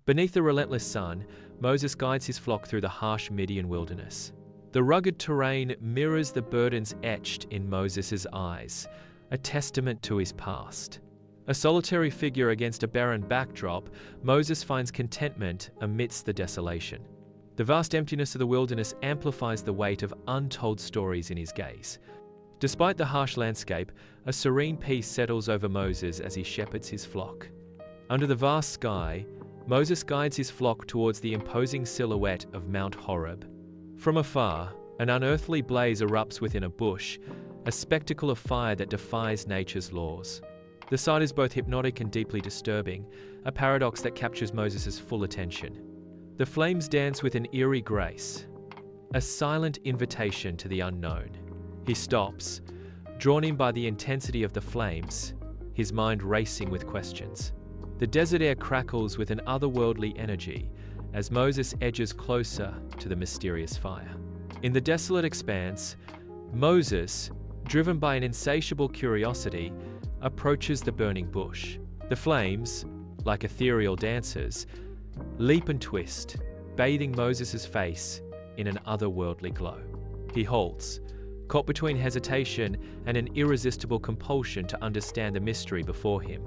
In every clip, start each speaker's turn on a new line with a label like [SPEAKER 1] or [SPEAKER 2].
[SPEAKER 1] Beneath the relentless sun, Moses guides his flock through the harsh Midian wilderness. The rugged terrain mirrors the burdens etched in Moses' eyes, a testament to his past. A solitary figure against a barren backdrop, Moses finds contentment amidst the desolation. The vast emptiness of the wilderness amplifies the weight of untold stories in his gaze. Despite the harsh landscape, a serene peace settles over Moses as he shepherds his flock. Under the vast sky, Moses guides his flock towards the imposing silhouette of Mount Horeb. From afar, an unearthly blaze erupts within a bush, a spectacle of fire that defies nature's laws. The sight is both hypnotic and deeply disturbing, a paradox that captures Moses' full attention. The flames dance with an eerie grace, a silent invitation to the unknown. He stops, drawn in by the intensity of the flames, his mind racing with questions. The desert air crackles with an otherworldly energy as Moses edges closer to the mysterious fire. In the desolate expanse, Moses, driven by an insatiable curiosity, approaches the burning bush. The flames, like ethereal dancers, leap and twist, bathing Moses' face in an otherworldly glow. He halts, caught between hesitation and an irresistible compulsion to understand the mystery before him.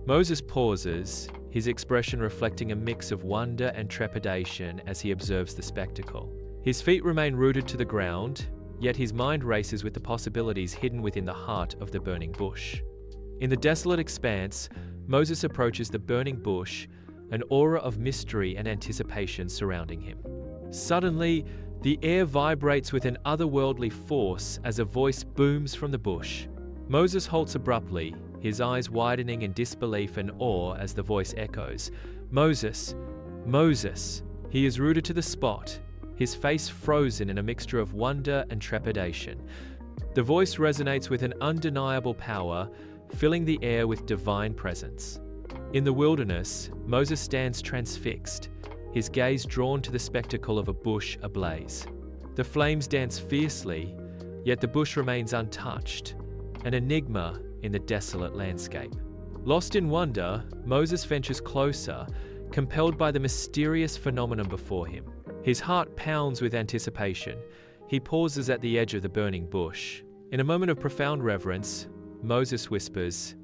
[SPEAKER 1] Moses pauses, his expression reflecting a mix of wonder and trepidation as he observes the spectacle. His feet remain rooted to the ground, yet his mind races with the possibilities hidden within the heart of the burning bush. In the desolate expanse, Moses approaches the burning bush, an aura of mystery and anticipation surrounding him. Suddenly, the air vibrates with an otherworldly force as a voice booms from the bush. Moses halts abruptly, his eyes widening in disbelief and awe as the voice echoes, "Moses, Moses!" He is rooted to the spot, his face frozen in a mixture of wonder and trepidation. The voice resonates with an undeniable power, filling the air with divine presence. In the wilderness, Moses stands transfixed, his gaze drawn to the spectacle of a bush ablaze. The flames dance fiercely, yet the bush remains untouched, an enigma in the desolate landscape. Lost in wonder, Moses ventures closer, compelled by the mysterious phenomenon before him. His heart pounds with anticipation. He pauses at the edge of the burning bush. In a moment of profound reverence, Moses whispers,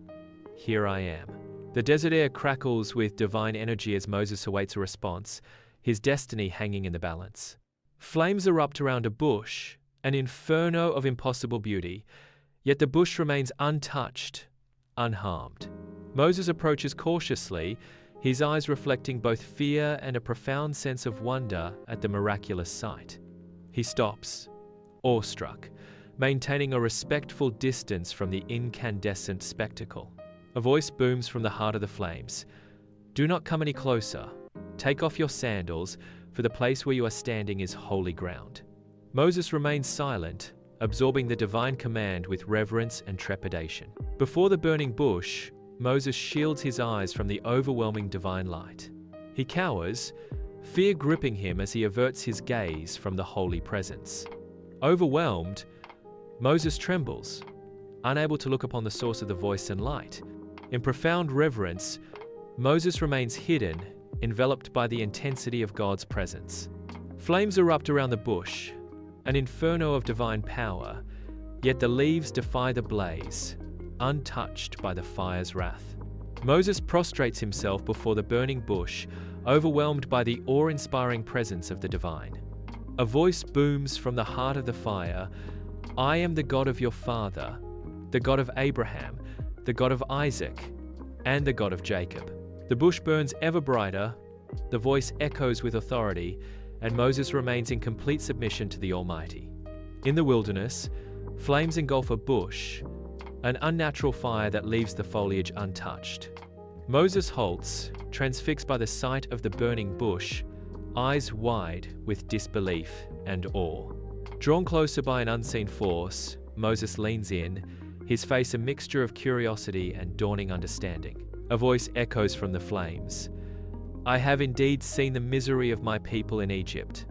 [SPEAKER 1] "Here I am." The desert air crackles with divine energy as Moses awaits a response, his destiny hanging in the balance. Flames erupt around a bush, an inferno of impossible beauty, yet the bush remains untouched, unharmed. Moses approaches cautiously, his eyes reflecting both fear and a profound sense of wonder at the miraculous sight. He stops, awestruck, maintaining a respectful distance from the incandescent spectacle. A voice booms from the heart of the flames. "Do not come any closer. Take off your sandals, for the place where you are standing is holy ground." Moses remains silent, absorbing the divine command with reverence and trepidation. Before the burning bush, Moses shields his eyes from the overwhelming divine light. He cowers, fear gripping him as he averts his gaze from the holy presence. Overwhelmed, Moses trembles, unable to look upon the source of the voice and light. In profound reverence, Moses remains hidden, enveloped by the intensity of God's presence. Flames erupt around the bush, an inferno of divine power, yet the leaves defy the blaze, untouched by the fire's wrath. Moses prostrates himself before the burning bush, overwhelmed by the awe-inspiring presence of the divine. A voice booms from the heart of the fire, "I am the God of your father, the God of Abraham, the God of Isaac, and the God of Jacob." The bush burns ever brighter, the voice echoes with authority, and Moses remains in complete submission to the Almighty. In the wilderness, flames engulf a bush, an unnatural fire that leaves the foliage untouched. Moses halts, transfixed by the sight of the burning bush, eyes wide with disbelief and awe. Drawn closer by an unseen force, Moses leans in, his face a mixture of curiosity and dawning understanding. A voice echoes from the flames. "I have indeed seen the misery of my people in Egypt.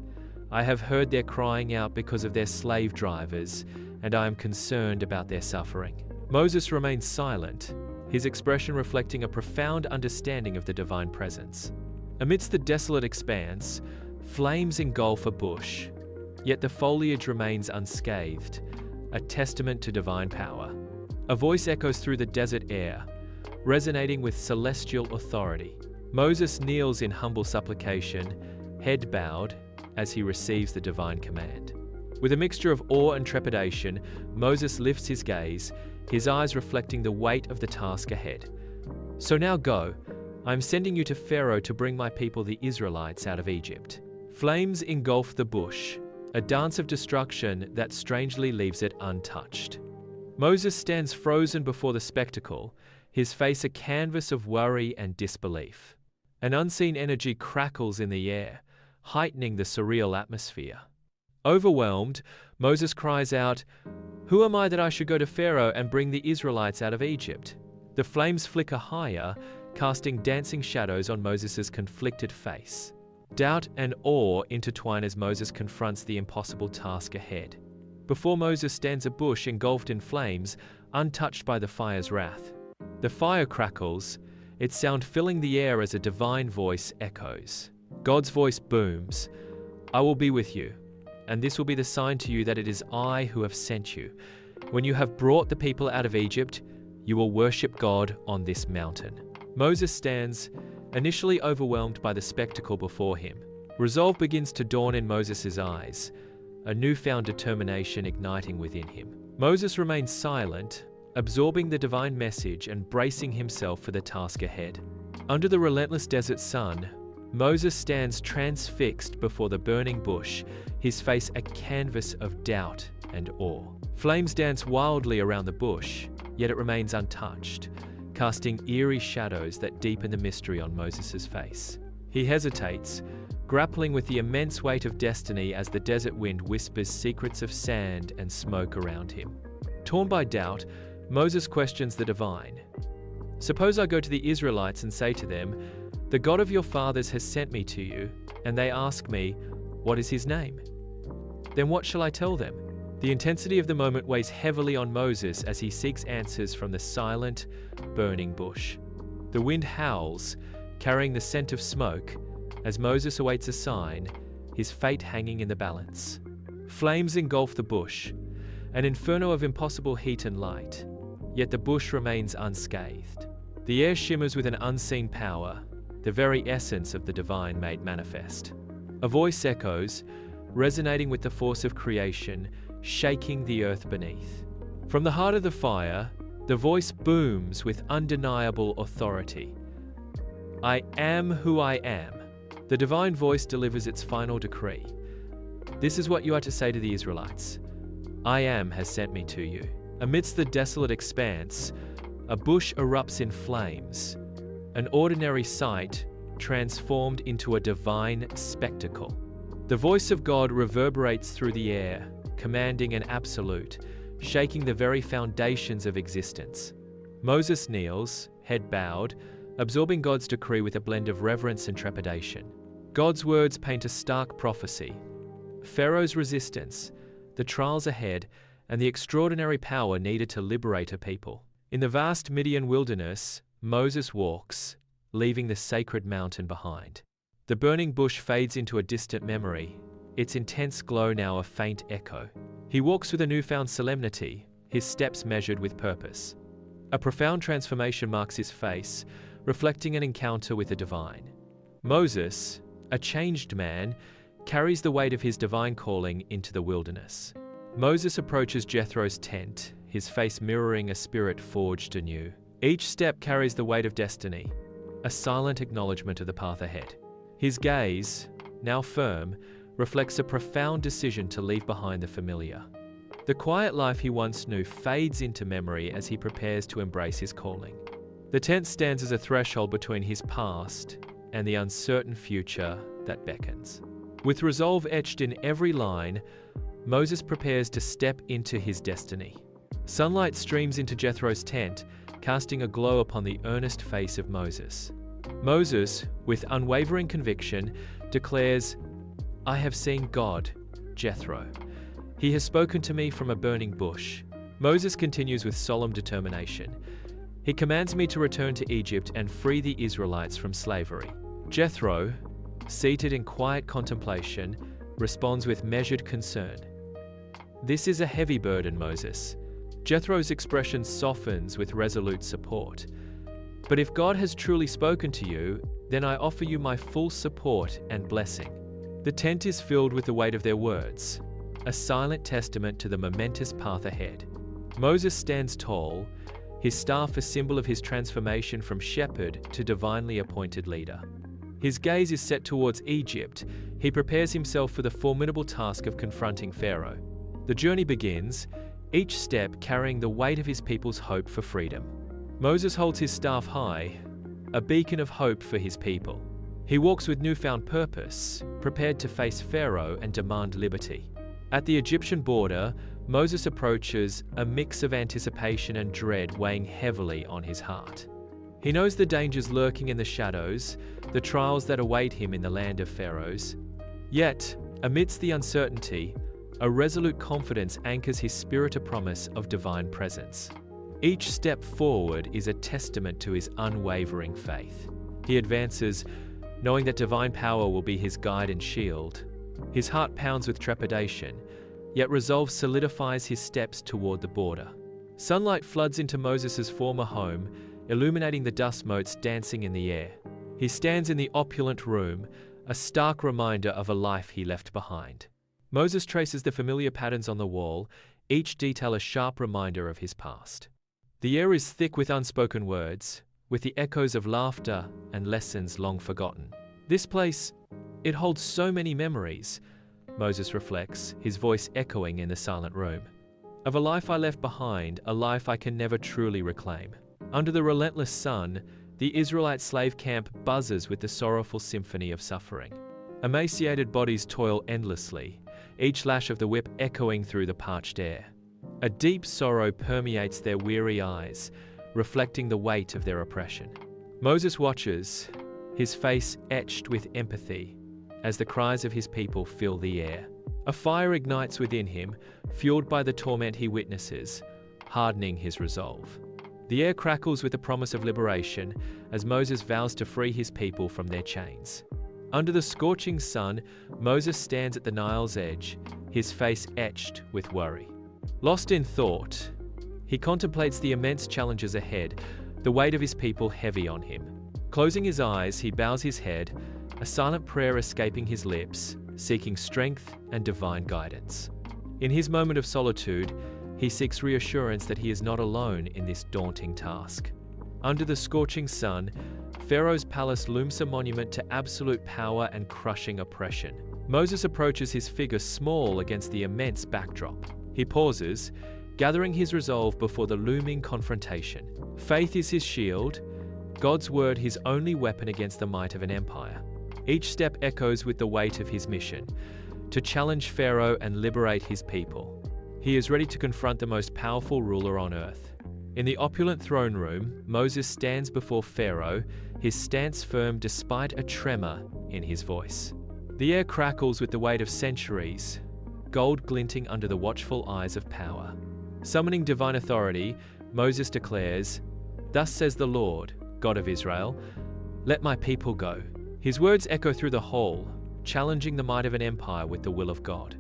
[SPEAKER 1] I have heard their crying out because of their slave drivers, and I am concerned about their suffering." Moses remains silent, his expression reflecting a profound understanding of the divine presence. Amidst the desolate expanse, flames engulf a bush, yet the foliage remains unscathed, a testament to divine power. A voice echoes through the desert air, resonating with celestial authority. Moses kneels in humble supplication, head bowed, as he receives the divine command. With a mixture of awe and trepidation, Moses lifts his gaze, his eyes reflecting the weight of the task ahead. "So now go. I am sending you to Pharaoh to bring my people the Israelites out of Egypt." Flames engulf the bush, a dance of destruction that strangely leaves it untouched. Moses stands frozen before the spectacle, his face a canvas of worry and disbelief. An unseen energy crackles in the air, heightening the surreal atmosphere. Overwhelmed, Moses cries out, "Who am I that I should go to Pharaoh and bring the Israelites out of Egypt?" The flames flicker higher, casting dancing shadows on Moses' conflicted face. Doubt and awe intertwine as Moses confronts the impossible task ahead. Before Moses stands a bush engulfed in flames, untouched by the fire's wrath. The fire crackles, its sound filling the air as a divine voice echoes. God's voice booms, "I will be with you, and this will be the sign to you that it is I who have sent you. When you have brought the people out of Egypt, you will worship God on this mountain." Moses stands, initially overwhelmed by the spectacle before him. Resolve begins to dawn in Moses' eyes, a newfound determination igniting within him. Moses remains silent, absorbing the divine message and bracing himself for the task ahead. Under the relentless desert sun, Moses stands transfixed before the burning bush, his face a canvas of doubt and awe. Flames dance wildly around the bush, yet it remains untouched, casting eerie shadows that deepen the mystery on Moses' face. He hesitates, grappling with the immense weight of destiny as the desert wind whispers secrets of sand and smoke around him. Torn by doubt, Moses questions the divine. "Suppose I go to the Israelites and say to them, 'The God of your fathers has sent me to you,' and they ask me, 'What is his name?' Then what shall I tell them?" The intensity of the moment weighs heavily on Moses as he seeks answers from the silent, burning bush. The wind howls, carrying the scent of smoke, as Moses awaits a sign, his fate hanging in the balance. Flames engulf the bush, an inferno of impossible heat and light, yet the bush remains unscathed. The air shimmers with an unseen power, the very essence of the divine made manifest. A voice echoes, resonating with the force of creation, shaking the earth beneath. From the heart of the fire, the voice booms with undeniable authority. "I am who I am." The divine voice delivers its final decree. "This is what you are to say to the Israelites. I am has sent me to you." Amidst the desolate expanse, a bush erupts in flames, an ordinary sight transformed into a divine spectacle. The voice of God reverberates through the air, commanding an absolute, shaking the very foundations of existence. Moses kneels, head bowed, absorbing God's decree with a blend of reverence and trepidation. God's words paint a stark prophecy. Pharaoh's resistance, the trials ahead, and the extraordinary power needed to liberate a people. In the vast Midian wilderness, Moses walks, leaving the sacred mountain behind. The burning bush fades into a distant memory, its intense glow now a faint echo. He walks with a newfound solemnity, his steps measured with purpose. A profound transformation marks his face, reflecting an encounter with the divine. Moses, a changed man, carries the weight of his divine calling into the wilderness. Moses approaches Jethro's tent, his face mirroring a spirit forged anew. Each step carries the weight of destiny, a silent acknowledgement of the path ahead. His gaze, now firm, reflects a profound decision to leave behind the familiar. The quiet life he once knew fades into memory as he prepares to embrace his calling. The tent stands as a threshold between his past and the uncertain future that beckons. With resolve etched in every line, Moses prepares to step into his destiny. Sunlight streams into Jethro's tent, casting a glow upon the earnest face of Moses. Moses, with unwavering conviction, declares, "I have seen God, Jethro. He has spoken to me from a burning bush." Moses continues with solemn determination. "He commands me to return to Egypt and free the Israelites from slavery." Jethro, seated in quiet contemplation, responds with measured concern. "This is a heavy burden, Moses." Jethro's expression softens with resolute support. "But if God has truly spoken to you, then I offer you my full support and blessing." The tent is filled with the weight of their words, a silent testament to the momentous path ahead. Moses stands tall, his staff a symbol of his transformation from shepherd to divinely appointed leader. His gaze is set towards Egypt. He prepares himself for the formidable task of confronting Pharaoh. The journey begins, each step carrying the weight of his people's hope for freedom. Moses holds his staff high, a beacon of hope for his people. He walks with newfound purpose, prepared to face Pharaoh and demand liberty. At the Egyptian border, Moses approaches, a mix of anticipation and dread weighing heavily on his heart. He knows the dangers lurking in the shadows, the trials that await him in the land of pharaohs. Yet, amidst the uncertainty, a resolute confidence anchors his spirit, a promise of divine presence. Each step forward is a testament to his unwavering faith. He advances, knowing that divine power will be his guide and shield. His heart pounds with trepidation, yet resolve solidifies his steps toward the border. Sunlight floods into Moses' former home, illuminating the dust motes dancing in the air. He stands in the opulent room, a stark reminder of a life he left behind. Moses traces the familiar patterns on the wall, each detail a sharp reminder of his past. The air is thick with unspoken words, with the echoes of laughter and lessons long forgotten. This place, it holds so many memories, Moses reflects, his voice echoing in the silent room. Of a life I left behind, a life I can never truly reclaim. Under the relentless sun, the Israelite slave camp buzzes with the sorrowful symphony of suffering. Emaciated bodies toil endlessly, each lash of the whip echoing through the parched air. A deep sorrow permeates their weary eyes, reflecting the weight of their oppression. Moses watches, his face etched with empathy, as the cries of his people fill the air. A fire ignites within him, fueled by the torment he witnesses, hardening his resolve. The air crackles with the promise of liberation as Moses vows to free his people from their chains. Under the scorching sun, Moses stands at the Nile's edge, his face etched with worry. Lost in thought, he contemplates the immense challenges ahead, the weight of his people heavy on him. Closing his eyes, he bows his head, a silent prayer escaping his lips, seeking strength and divine guidance. In his moment of solitude, he seeks reassurance that he is not alone in this daunting task. Under the scorching sun, Pharaoh's palace looms a monument to absolute power and crushing oppression. Moses approaches his figure small against the immense backdrop. He pauses, gathering his resolve before the looming confrontation. Faith is his shield, God's word his only weapon against the might of an empire. Each step echoes with the weight of his mission, to challenge Pharaoh and liberate his people. He is ready to confront the most powerful ruler on earth. In the opulent throne room, Moses stands before Pharaoh, his stance firm despite a tremor in his voice. The air crackles with the weight of centuries, gold glinting under the watchful eyes of power. Summoning divine authority, Moses declares, "Thus says the Lord, God of Israel, let my people go." His words echo through the hall, challenging the might of an empire with the will of God.